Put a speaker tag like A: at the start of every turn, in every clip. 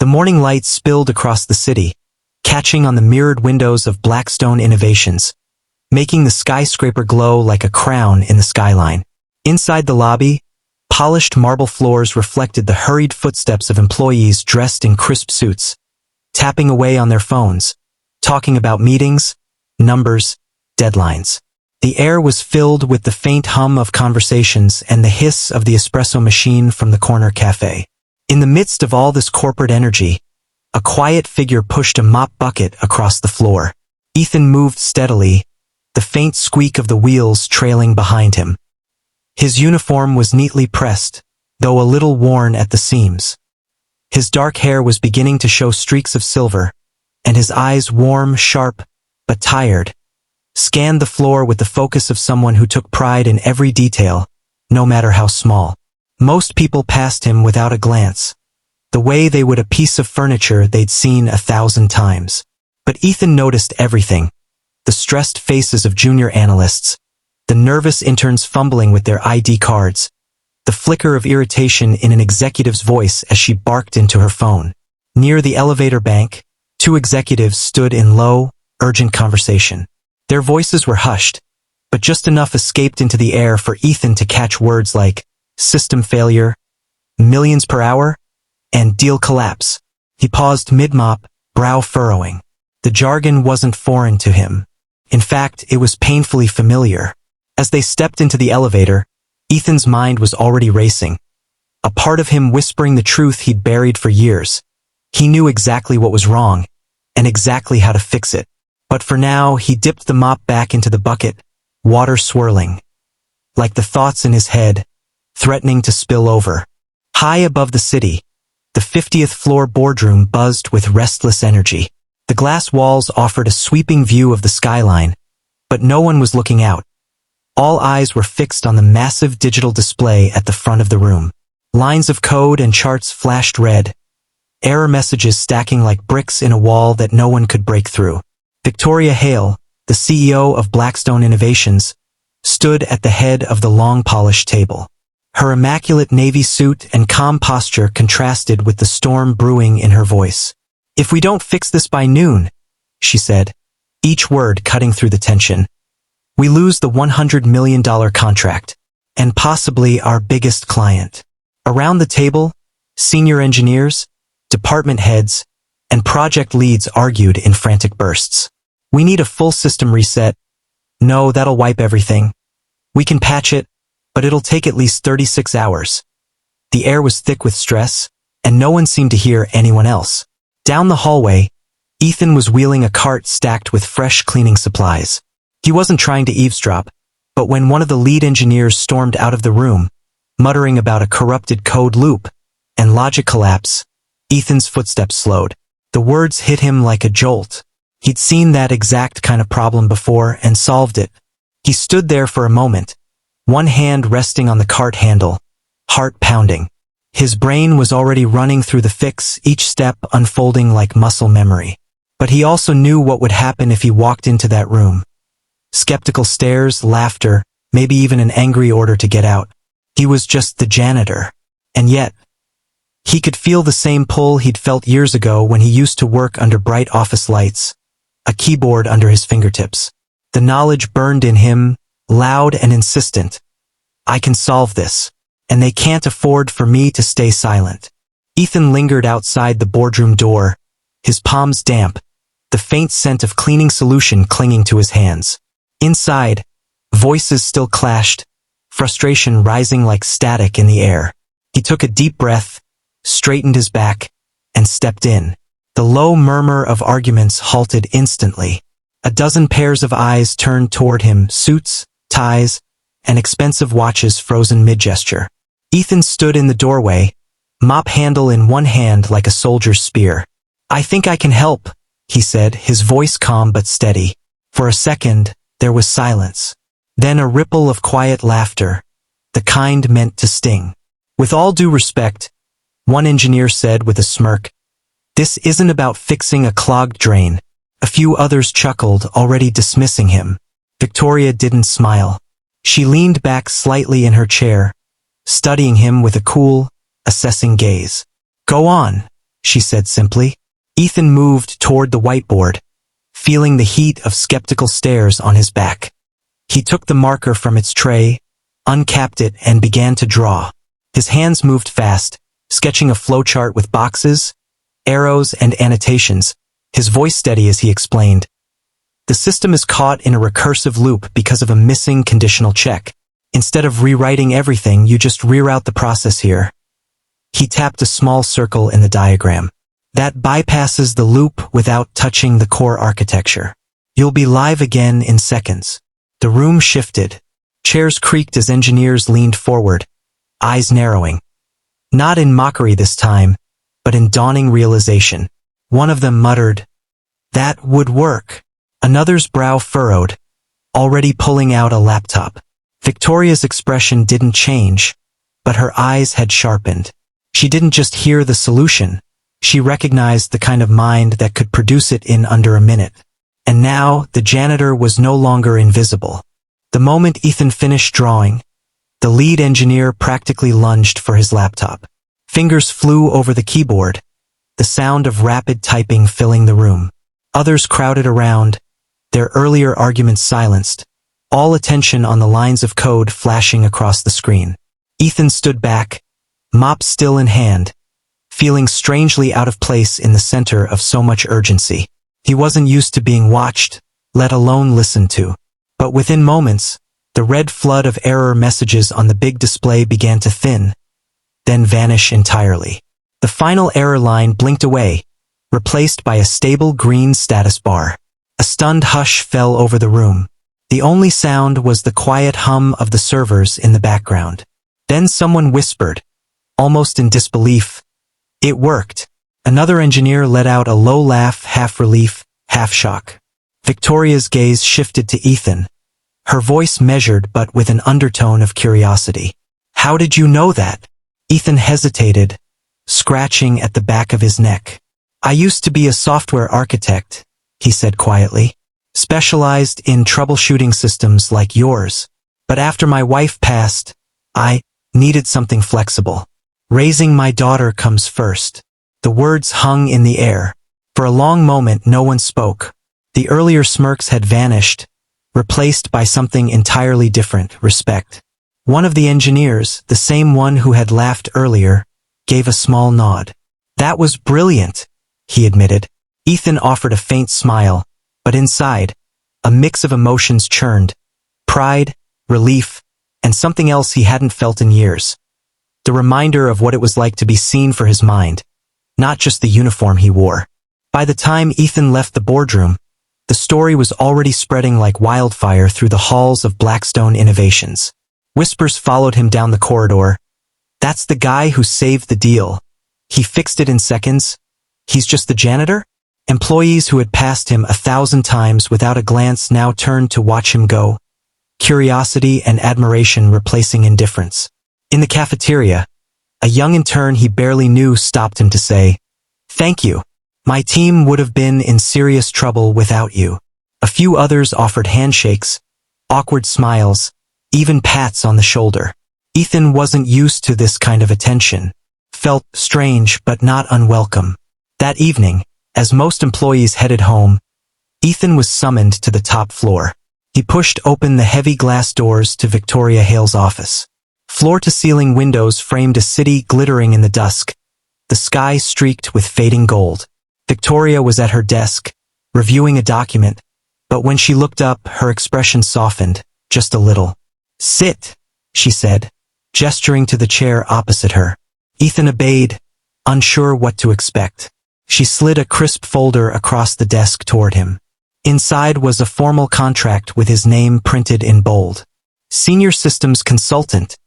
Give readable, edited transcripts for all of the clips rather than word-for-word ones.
A: morning light spilled across the city, catching on the mirrored windows of Blackstone Innovations, making the skyscraper glow like a crown in the skyline. Inside the lobby, polished marble floors reflected the hurried footsteps of employees dressed in crisp suits, tapping away on their phones, talking about meetings, numbers, deadlines. The air was filled with the faint hum of conversations and the hiss of the espresso machine from the corner cafe. In the midst of all this corporate energy, a quiet figure pushed a mop bucket across the floor. Ethan moved steadily, the faint squeak of the wheels trailing behind him. His uniform was neatly pressed, though a little worn at the seams. His dark hair was beginning to show streaks of silver, and his eyes, warm, sharp, but tired, scanned the floor with the focus of someone who took pride in every detail, no matter how small. Most people passed him without a glance, the way they would a piece of furniture they'd seen 1,000 times. But Ethan noticed everything: the stressed faces of junior analysts, the nervous interns fumbling with their ID cards, the flicker of irritation in an executive's voice as she barked into her phone. Near the elevator bank, two executives stood in low, urgent conversation. Their voices were hushed, but just enough escaped into the air for Ethan to catch words like system failure, millions per hour, and deal collapse. He paused mid-mop, brow furrowing. The jargon wasn't foreign to him. In fact, it was painfully familiar. As they stepped into the elevator, Ethan's mind was already racing, a part of him whispering the truth he'd buried for years. He knew exactly what was wrong, and exactly how to fix it. But for now, he dipped the mop back into the bucket, water swirling, like the thoughts in his head, threatening to spill over. High above the city, the 50th floor boardroom buzzed with restless energy. The glass walls offered a sweeping view of the skyline, but no one was looking out. All eyes were fixed on the massive digital display at the front of the room. Lines of code and charts flashed red, error messages stacking like bricks in a wall that no one could break through. Victoria Hale, the CEO of Blackstone Innovations, stood at the head of the long polished table. Her immaculate navy suit and calm posture contrasted with the storm brewing in her voice. "If we don't fix this by noon," she said, each word cutting through the tension, "we lose the $100 million contract, and possibly our biggest client." Around the table, senior engineers, department heads, and project leads argued in frantic bursts. "We need a full system reset. No, that'll wipe everything. We can patch it, but it'll take at least 36 hours. The air was thick with stress, and no one seemed to hear anyone else. Down the hallway, Ethan was wheeling a cart stacked with fresh cleaning supplies. He wasn't trying to eavesdrop, but when one of the lead engineers stormed out of the room, muttering about a corrupted code loop and logic collapse, Ethan's footsteps slowed. The words hit him like a jolt. He'd seen that exact kind of problem before and solved it. He stood there for a moment, one hand resting on the cart handle, heart pounding. His brain was already running through the fix, each step unfolding like muscle memory. But he also knew what would happen if he walked into that room. Skeptical stares, laughter, maybe even an angry order to get out. He was just the janitor. And yet, he could feel the same pull he'd felt years ago when he used to work under bright office lights, a keyboard under his fingertips. The knowledge burned in him, loud and insistent. "I can solve this, and they can't afford for me to stay silent." Ethan lingered outside the boardroom door, his palms damp, the faint scent of cleaning solution clinging to his hands. Inside, voices still clashed, frustration rising like static in the air. He took a deep breath, straightened his back, and stepped in. The low murmur of arguments halted instantly. A dozen pairs of eyes turned toward him, suits, ties, and expensive watches frozen mid-gesture. Ethan stood in the doorway, mop handle in one hand like a soldier's spear. "I think I can help," he said, his voice calm but steady. For a second, there was silence. Then a ripple of quiet laughter, the kind meant to sting. "With all due respect," one engineer said with a smirk, "this isn't about fixing a clogged drain." A few others chuckled, already dismissing him. Victoria didn't smile. She leaned back slightly in her chair, studying him with a cool, assessing gaze. "Go on," she said simply. Ethan moved toward the whiteboard, feeling the heat of skeptical stares on his back. He took the marker from its tray, uncapped it, and began to draw. His hands moved fast, sketching a flowchart with boxes, arrows, and annotations, his voice steady as he explained. The system is caught in a recursive loop because of a missing conditional check. Instead of rewriting everything, you just reroute the process here. He tapped a small circle in the diagram. That bypasses the loop without touching the core architecture. You'll be live again in seconds. The room shifted. Chairs creaked as engineers leaned forward, eyes narrowing. Not in mockery this time, but in dawning realization. One of them muttered, "That would work." Another's brow furrowed, already pulling out a laptop. Victoria's expression didn't change, but her eyes had sharpened. She didn't just hear the solution. She recognized the kind of mind that could produce it in under a minute. And now, the janitor was no longer invisible. The moment Ethan finished drawing, the lead engineer practically lunged for his laptop. Fingers flew over the keyboard, the sound of rapid typing filling the room. Others crowded around, their earlier arguments silenced, all attention on the lines of code flashing across the screen. Ethan stood back, mop still in hand, feeling strangely out of place in the center of so much urgency. He wasn't used to being watched, let alone listened to. But within moments, the red flood of error messages on the big display began to thin, then vanish entirely. The final error line blinked away, replaced by a stable green status bar. A stunned hush fell over the room. The only sound was the quiet hum of the servers in the background. Then someone whispered, almost in disbelief, "It worked." Another engineer let out a low laugh, half relief, half shock. Victoria's gaze shifted to Ethan, her voice measured but with an undertone of curiosity. "How did you know that?" Ethan hesitated, scratching at the back of his neck. "I used to be a software architect," he said quietly, "specialized in troubleshooting systems like yours. But after my wife passed, I needed something flexible. Raising my daughter comes first." The words hung in the air. For a long moment no one spoke. The earlier smirks had vanished, replaced by something entirely different, respect. One of the engineers, the same one who had laughed earlier, gave a small nod. "That was brilliant," he admitted. Ethan offered a faint smile, but inside, a mix of emotions churned. Pride, relief, and something else he hadn't felt in years. The reminder of what it was like to be seen for his mind, not just the uniform he wore. By the time Ethan left the boardroom, the story was already spreading like wildfire through the halls of Blackstone Innovations. Whispers followed him down the corridor. "That's the guy who saved the deal. He fixed it in seconds. He's just the janitor?" Employees who had passed him 1,000 times without a glance now turned to watch him go, curiosity and admiration replacing indifference. In the cafeteria, a young intern he barely knew stopped him to say, "Thank you. My team would have been in serious trouble without you." A few others offered handshakes, awkward smiles, even pats on the shoulder. Ethan wasn't used to this kind of attention, felt strange but not unwelcome. That evening, as most employees headed home, Ethan was summoned to the top floor. He pushed open the heavy glass doors to Victoria Hale's office. Floor-to-ceiling windows framed a city glittering in the dusk, the sky streaked with fading gold. Victoria was at her desk, reviewing a document, but when she looked up, her expression softened, just a little. "Sit," she said, gesturing to the chair opposite her. Ethan obeyed, unsure what to expect. She slid a crisp folder across the desk toward him. Inside was a formal contract with his name printed in bold. "Senior Systems Consultant,"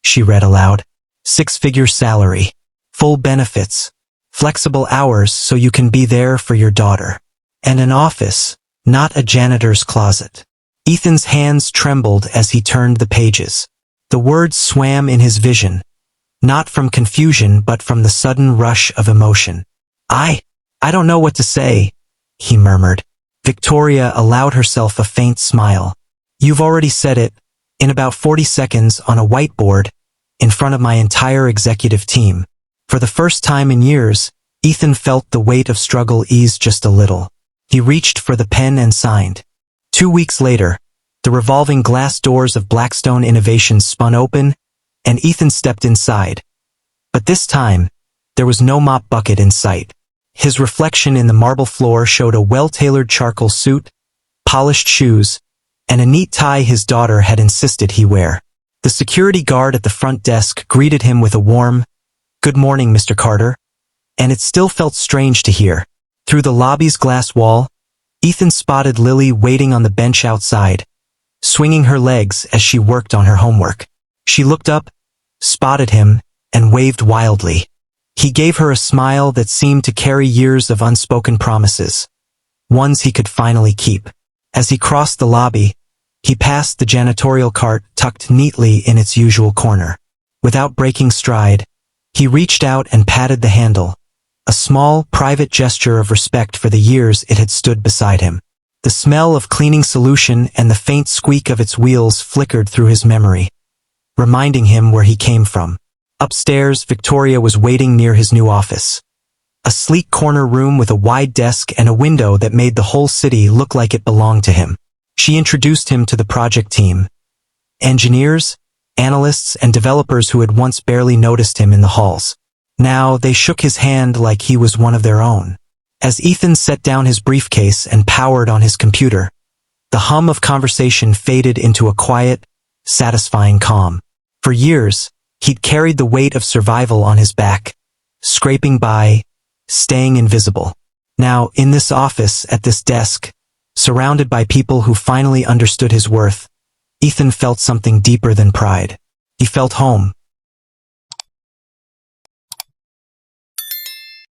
A: she read aloud. "6-figure salary, full benefits, flexible hours so you can be there for your daughter. And an office, not a janitor's closet." Ethan's hands trembled as he turned the pages. The words swam in his vision, not from confusion but from the sudden rush of emotion. I don't know what to say," he murmured. Victoria allowed herself a faint smile. "You've already said it, in about 40 seconds on a whiteboard, in front of my entire executive team." For the first time in years, Ethan felt the weight of struggle ease just a little. He reached for the pen and signed. 2 weeks later, the revolving glass doors of Blackstone Innovations spun open, and Ethan stepped inside. But this time, there was no mop bucket in sight. His reflection in the marble floor showed a well-tailored charcoal suit, polished shoes, and a neat tie his daughter had insisted he wear. The security guard at the front desk greeted him with a warm, "Good morning, Mr. Carter," and it still felt strange to hear. Through the lobby's glass wall, Ethan spotted Lily waiting on the bench outside, swinging her legs as she worked on her homework. She looked up, spotted him, and waved wildly. He gave her a smile that seemed to carry years of unspoken promises, ones he could finally keep. As he crossed the lobby, he passed the janitorial cart tucked neatly in its usual corner. Without breaking stride, he reached out and patted the handle, a small, private gesture of respect for the years it had stood beside him. The smell of cleaning solution and the faint squeak of its wheels flickered through his memory, reminding him where he came from. Upstairs, Victoria was waiting near his new office. A sleek corner room with a wide desk and a window that made the whole city look like it belonged to him. She introduced him to the project team, engineers, analysts, and developers who had once barely noticed him in the halls. Now they shook his hand like he was one of their own. As Ethan set down his briefcase and powered on his computer, the hum of conversation faded into a quiet, satisfying calm. For years, he'd carried the weight of survival on his back, scraping by, staying invisible. Now, in this office, at this desk, surrounded by people who finally understood his worth, Ethan felt something deeper than pride. He felt home.